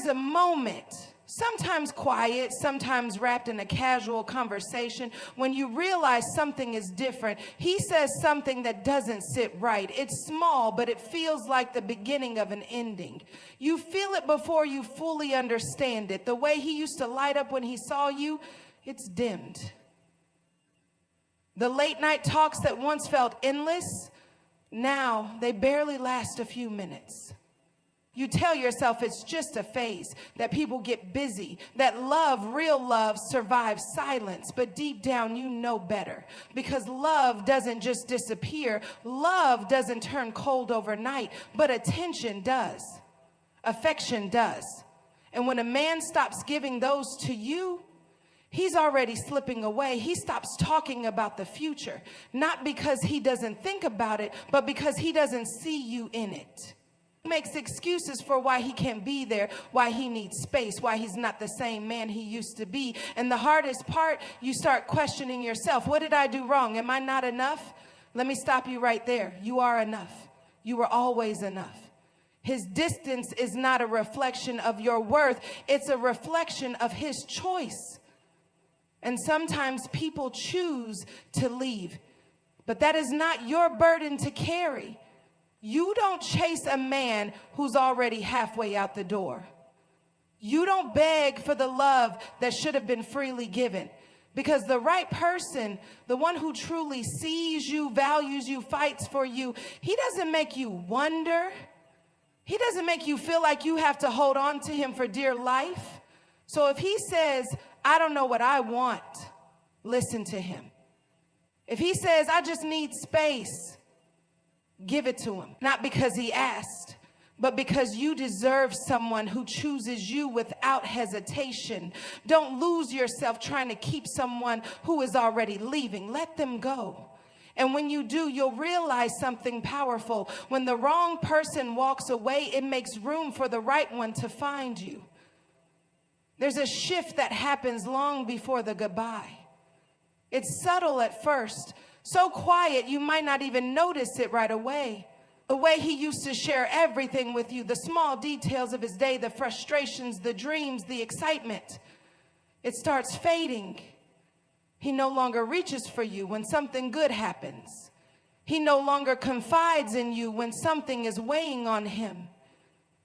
a moment, sometimes quiet, sometimes wrapped in a casual conversation, when you realize something is different. He says something that doesn't sit right. It's small, but it feels like the beginning of an ending. You feel it before you fully understand it. The way he used to light up when he saw you, it's dimmed. The late night talks that once felt endless, now they barely last a few minutes. You tell yourself it's just a phase, that people get busy, that love, real love, survives silence. But deep down, you know better, because love doesn't just disappear. Love doesn't turn cold overnight, but attention does. Affection does. And when a man stops giving those to you, he's already slipping away. He stops talking about the future, not because he doesn't think about it, but because he doesn't see you in it. He makes excuses for why he can't be there, why he needs space, why he's not the same man he used to be. And the hardest part, you start questioning yourself. What did I do wrong? Am I not enough? Let me stop you right there. You are enough. You were always enough. His distance is not a reflection of your worth. It's a reflection of his choice. And sometimes people choose to leave, but that is not your burden to carry. You don't chase a man who's already halfway out the door. You don't beg for the love that should have been freely given, because the right person, the one who truly sees you, values you, fights for you, he doesn't make you wonder. He doesn't make you feel like you have to hold on to him for dear life. So if he says, I don't know what I want, listen to him. If he says, I just need space, give it to him. Not because he asked, but because you deserve someone who chooses you without hesitation. Don't lose yourself trying to keep someone who is already leaving. Let them go. And when you do, you'll realize something powerful. When the wrong person walks away, it makes room for the right one to find you. There's a shift that happens long before the goodbye. It's subtle at first, so quiet you might not even notice it right away. The way he used to share everything with you, the small details of his day, the frustrations, the dreams, the excitement, it starts fading. He no longer reaches for you when something good happens. He no longer confides in you when something is weighing on him.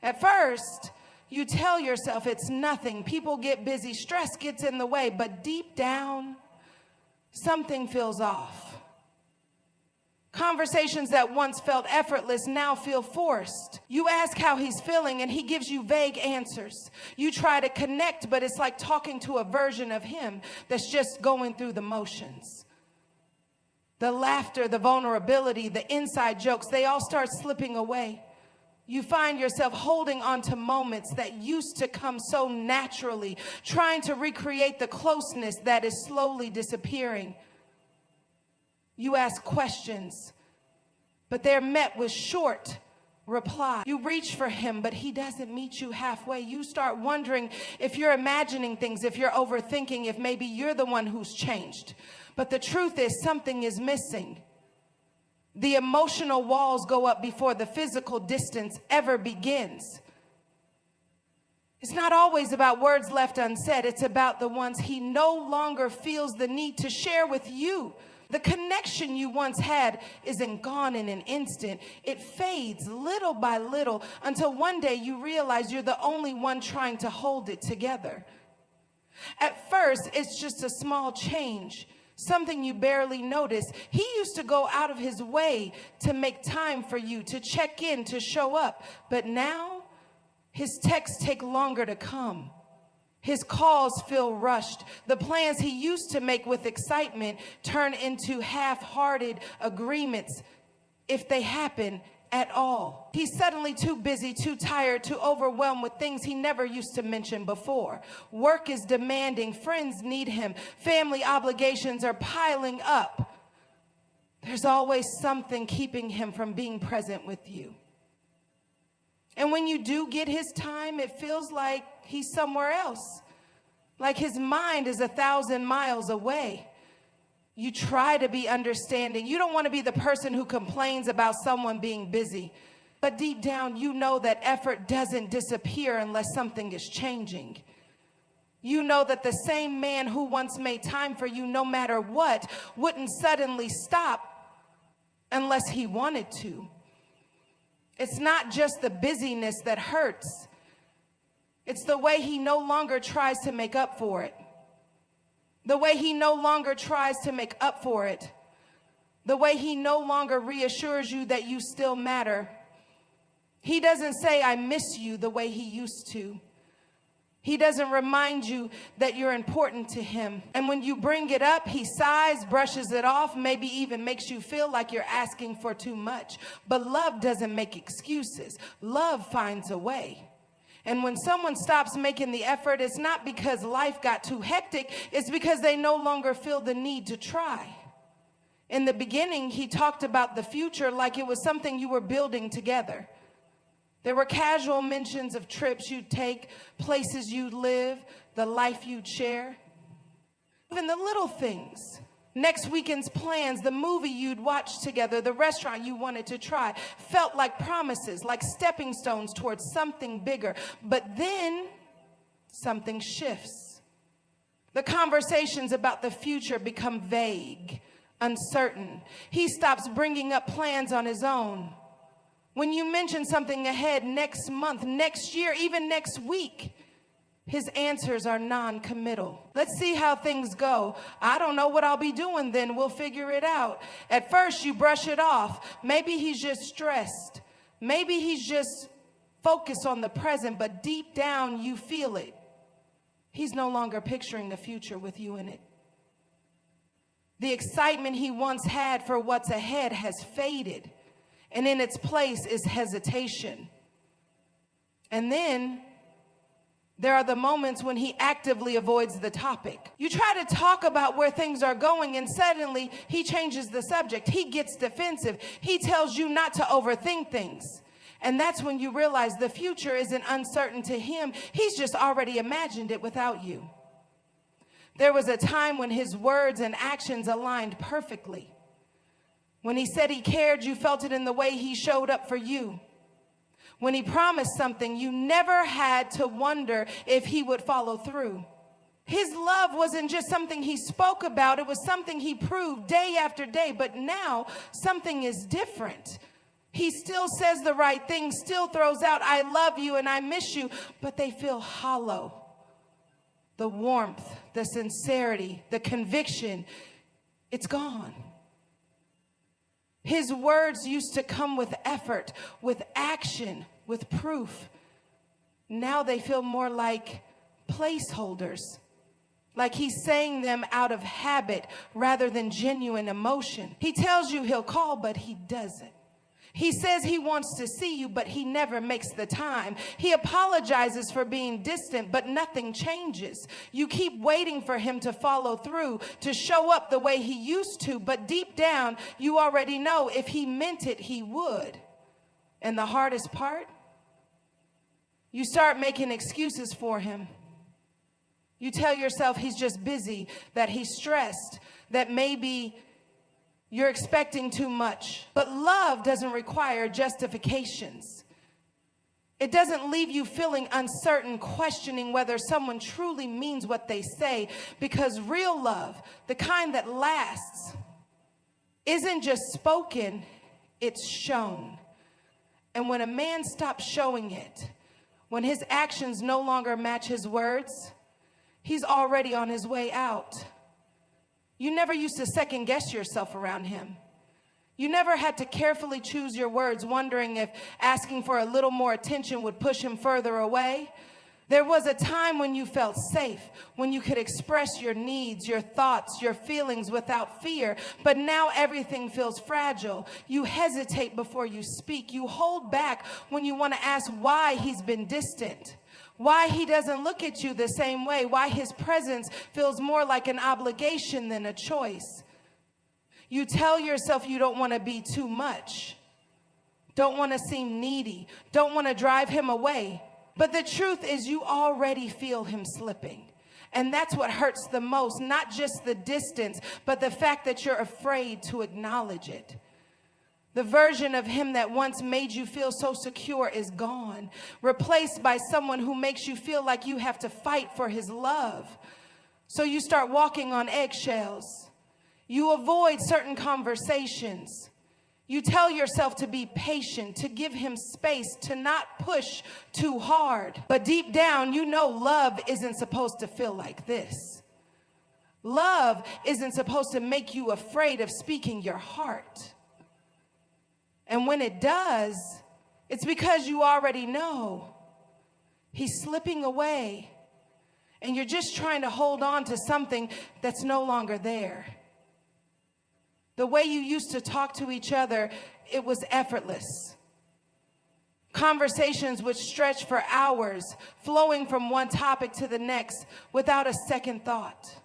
At first, you tell yourself it's nothing. People get busy, stress gets in the way, but deep down, something feels off. Conversations that once felt effortless now feel forced. You ask how he's feeling and he gives you vague answers. You try to connect, but it's like talking to a version of him that's just going through the motions. The laughter, the vulnerability, the inside jokes, they all start slipping away. You find yourself holding on to moments that used to come so naturally, trying to recreate the closeness that is slowly disappearing. You ask questions, but they're met with short reply. You reach for him, but he doesn't meet you halfway. You start wondering if you're imagining things, if you're overthinking, if maybe you're the one who's changed. But the truth is, something is missing. The emotional walls go up before the physical distance ever begins. It's not always about words left unsaid. It's about the ones he no longer feels the need to share with you. The connection you once had isn't gone in an instant. It fades little by little until one day you realize you're the only one trying to hold it together. At first, it's just a small change, something you barely notice. He used to go out of his way to make time for you, to check in, to show up. But now, his texts take longer to come. His calls feel rushed. The plans he used to make with excitement turn into half-hearted agreements, if they happen at all. He's suddenly too busy, too tired, too overwhelmed with things he never used to mention before. Work is demanding. Friends need him. Family obligations are piling up. There's always something keeping him from being present with you. And when you do get his time, it feels like he's somewhere else, like his mind is 1,000 miles away. You try to be understanding. You don't want to be the person who complains about someone being busy. But deep down, you know that effort doesn't disappear unless something is changing. You know that the same man who once made time for you no matter what wouldn't suddenly stop unless he wanted to. It's not just the busyness that hurts. It's the way he no longer tries to make up for it. The way he no longer tries to make up for it. The way he no longer reassures you that you still matter. He doesn't say, I miss you the way he used to. He doesn't remind you that you're important to him. And when you bring it up, he sighs, brushes it off, maybe even makes you feel like you're asking for too much. But love doesn't make excuses. Love finds a way. And when someone stops making the effort, it's not because life got too hectic. It's because they no longer feel the need to try. In the beginning, he talked about the future like it was something you were building together. There were casual mentions of trips you'd take, places you'd live, the life you'd share. Even the little things. Next weekend's plans, the movie you'd watch together, the restaurant you wanted to try, felt like promises, like stepping stones towards something bigger. But then something shifts. The conversations about the future become vague, uncertain. He stops bringing up plans on his own. When you mention something ahead next month, next year, even next week, his answers are non-committal. Let's see how things go. I don't know what I'll be doing then. We'll figure it out. At first, you brush it off. Maybe he's just stressed. Maybe he's just focused on the present, but deep down, you feel it. He's no longer picturing a future with you in it. The excitement he once had for what's ahead has faded, and in its place is hesitation. And then there are the moments when he actively avoids the topic. You try to talk about where things are going, and suddenly he changes the subject. He gets defensive. He tells you not to overthink things. And that's when you realize the future isn't uncertain to him. He's just already imagined it without you. There was a time when his words and actions aligned perfectly. When he said he cared, you felt it in the way he showed up for you. When he promised something, you never had to wonder if he would follow through. His love wasn't just something he spoke about, it was something he proved day after day. But now something is different. He still says the right thing, still throws out, I love you and I miss you, but they feel hollow. The warmth, the sincerity, the conviction, it's gone. His words used to come with effort, with action, with proof. Now they feel more like placeholders, like he's saying them out of habit rather than genuine emotion. He tells you he'll call, but he doesn't. He says he wants to see you, but he never makes the time. He apologizes for being distant, but nothing changes. You keep waiting for him to follow through, to show up the way he used to, but deep down, you already know if he meant it, he would. And the hardest part, you start making excuses for him. You tell yourself he's just busy, that he's stressed, that maybe you're expecting too much. But love doesn't require justifications. It doesn't leave you feeling uncertain, questioning whether someone truly means what they say, because real love, the kind that lasts, isn't just spoken, it's shown. And when a man stops showing it, when his actions no longer match his words, he's already on his way out. You never used to second guess yourself around him. You never had to carefully choose your words, wondering if asking for a little more attention would push him further away. There was a time when you felt safe, when you could express your needs, your thoughts, your feelings without fear. But now everything feels fragile. You hesitate before you speak. You hold back when you want to ask why he's been distant. Why he doesn't look at you the same way, why his presence feels more like an obligation than a choice. You tell yourself you don't want to be too much, don't want to seem needy, don't want to drive him away. But the truth is you already feel him slipping. And that's what hurts the most, not just the distance, but the fact that you're afraid to acknowledge it. The version of him that once made you feel so secure is gone, replaced by someone who makes you feel like you have to fight for his love. So you start walking on eggshells. You avoid certain conversations. You tell yourself to be patient, to give him space, to not push too hard. But deep down, you know love isn't supposed to feel like this. Love isn't supposed to make you afraid of speaking your heart. And when it does, it's because you already know he's slipping away and you're just trying to hold on to something that's no longer there. The way you used to talk to each other, it was effortless. Conversations would stretch for hours, flowing from one topic to the next without a second thought.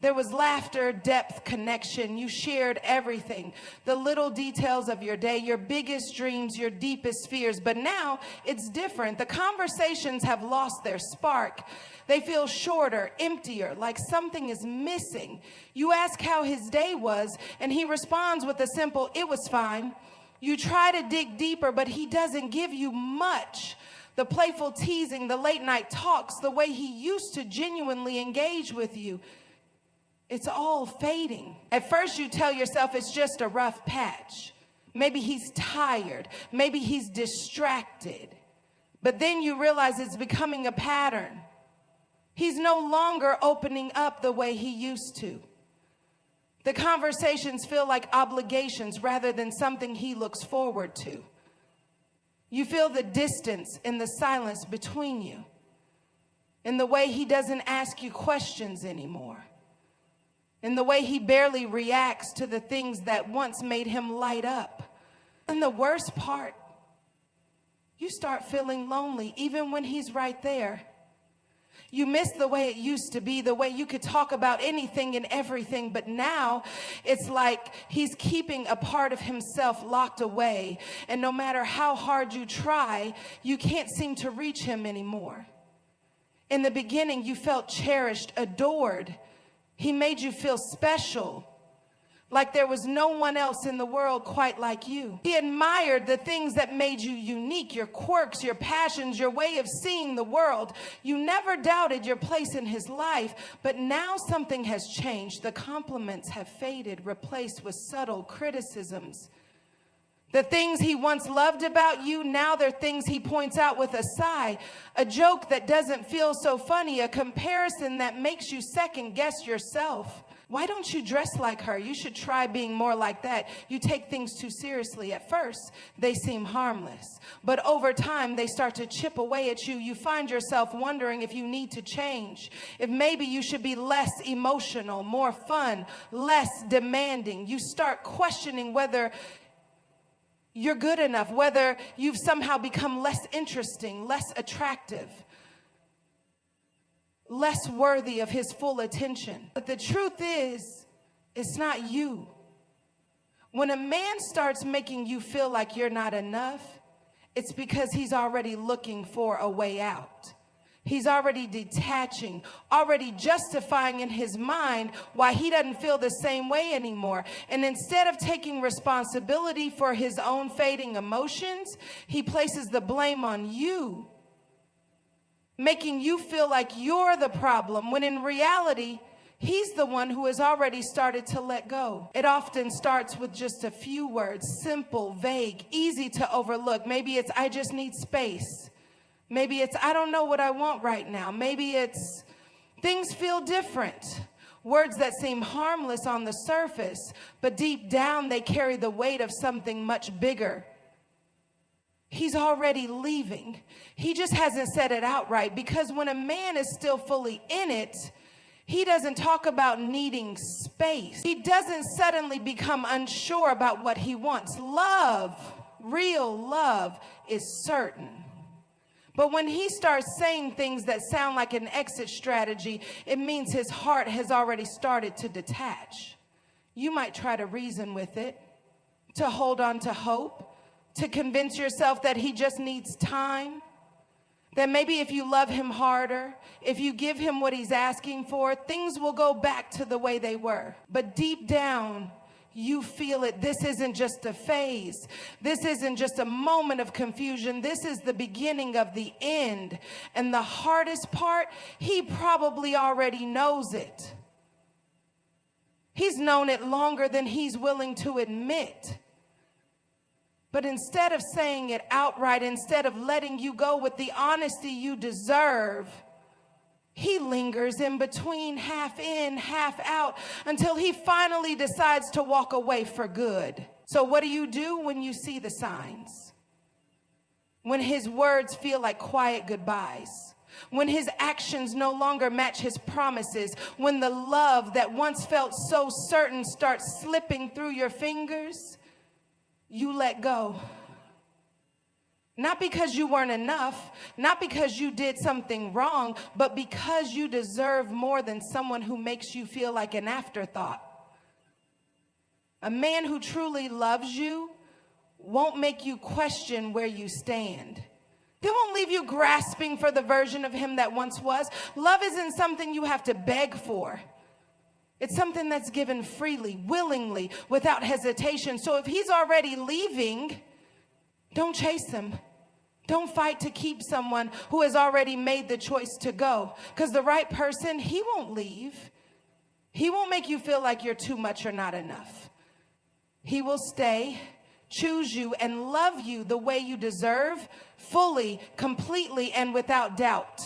There was laughter, depth, connection. You shared everything, the little details of your day, your biggest dreams, your deepest fears. But now it's different. The conversations have lost their spark. They feel shorter, emptier, like something is missing. You ask how his day was, and he responds with a simple, "It was fine." You try to dig deeper, but he doesn't give you much. The playful teasing, the late night talks, the way he used to genuinely engage with you, it's all fading. At first you tell yourself it's just a rough patch. Maybe he's tired. Maybe he's distracted. But then you realize it's becoming a pattern. He's no longer opening up the way he used to. The conversations feel like obligations rather than something he looks forward to. You feel the distance in the silence between you, in the way he doesn't ask you questions anymore, in the way he barely reacts to the things that once made him light up. And the worst part, you start feeling lonely even when he's right there. You miss the way it used to be, the way you could talk about anything and everything, but now it's like he's keeping a part of himself locked away, and no matter how hard you try, you can't seem to reach him anymore. In the beginning, you felt cherished, adored. He made you feel special, like there was no one else in the world quite like you. He admired the things that made you unique, your quirks, your passions, your way of seeing the world. You never doubted your place in his life, but now something has changed. The compliments have faded, replaced with subtle criticisms. The things he once loved about you, now they're things he points out with a sigh, a joke that doesn't feel so funny, a comparison that makes you second guess yourself. Why don't you dress like her? You should try being more like that. You take things too seriously. At first, they seem harmless, but over time, they start to chip away at you. You find yourself wondering if you need to change, if maybe you should be less emotional, more fun, less demanding. You start questioning whether you're good enough, whether you've somehow become less interesting, less attractive, less worthy of his full attention. But the truth is, it's not you. When a man starts making you feel like you're not enough, it's because he's already looking for a way out. He's already detaching, already justifying in his mind why he doesn't feel the same way anymore. And instead of taking responsibility for his own fading emotions, he places the blame on you, making you feel like you're the problem, when in reality, he's the one who has already started to let go. It often starts with just a few words, simple, vague, easy to overlook. Maybe it's, "I just need space." Maybe it's, "I don't know what I want right now." Maybe it's, "Things feel different." Words that seem harmless on the surface, but deep down they carry the weight of something much bigger. He's already leaving. He just hasn't said it outright, because when a man is still fully in it, he doesn't talk about needing space. He doesn't suddenly become unsure about what he wants. Love, real love, is certain. But when he starts saying things that sound like an exit strategy, it means his heart has already started to detach. You might try to reason with it, to hold on to hope, to convince yourself that he just needs time, that maybe if you love him harder, if you give him what he's asking for, things will go back to the way they were. But deep down, you feel it. This isn't just a phase. This isn't just a moment of confusion. This is the beginning of the end. And the hardest part, he probably already knows it. He's known it longer than he's willing to admit. But instead of saying it outright, instead of letting you go with the honesty you deserve, he lingers in between, half in, half out, until he finally decides to walk away for good. So what do you do when you see the signs? When his words feel like quiet goodbyes? When his actions no longer match his promises? When the love that once felt so certain starts slipping through your fingers? You let go. Not because you weren't enough, not because you did something wrong, but because you deserve more than someone who makes you feel like an afterthought. A man who truly loves you won't make you question where you stand. They won't leave you grasping for the version of him that once was. Love isn't something you have to beg for. It's something that's given freely, willingly, without hesitation. So if he's already leaving, don't chase him. Don't fight to keep someone who has already made the choice to go. Because the right person, he won't leave. He won't make you feel like you're too much or not enough. He will stay, choose you, and love you the way you deserve, fully, completely, and without doubt.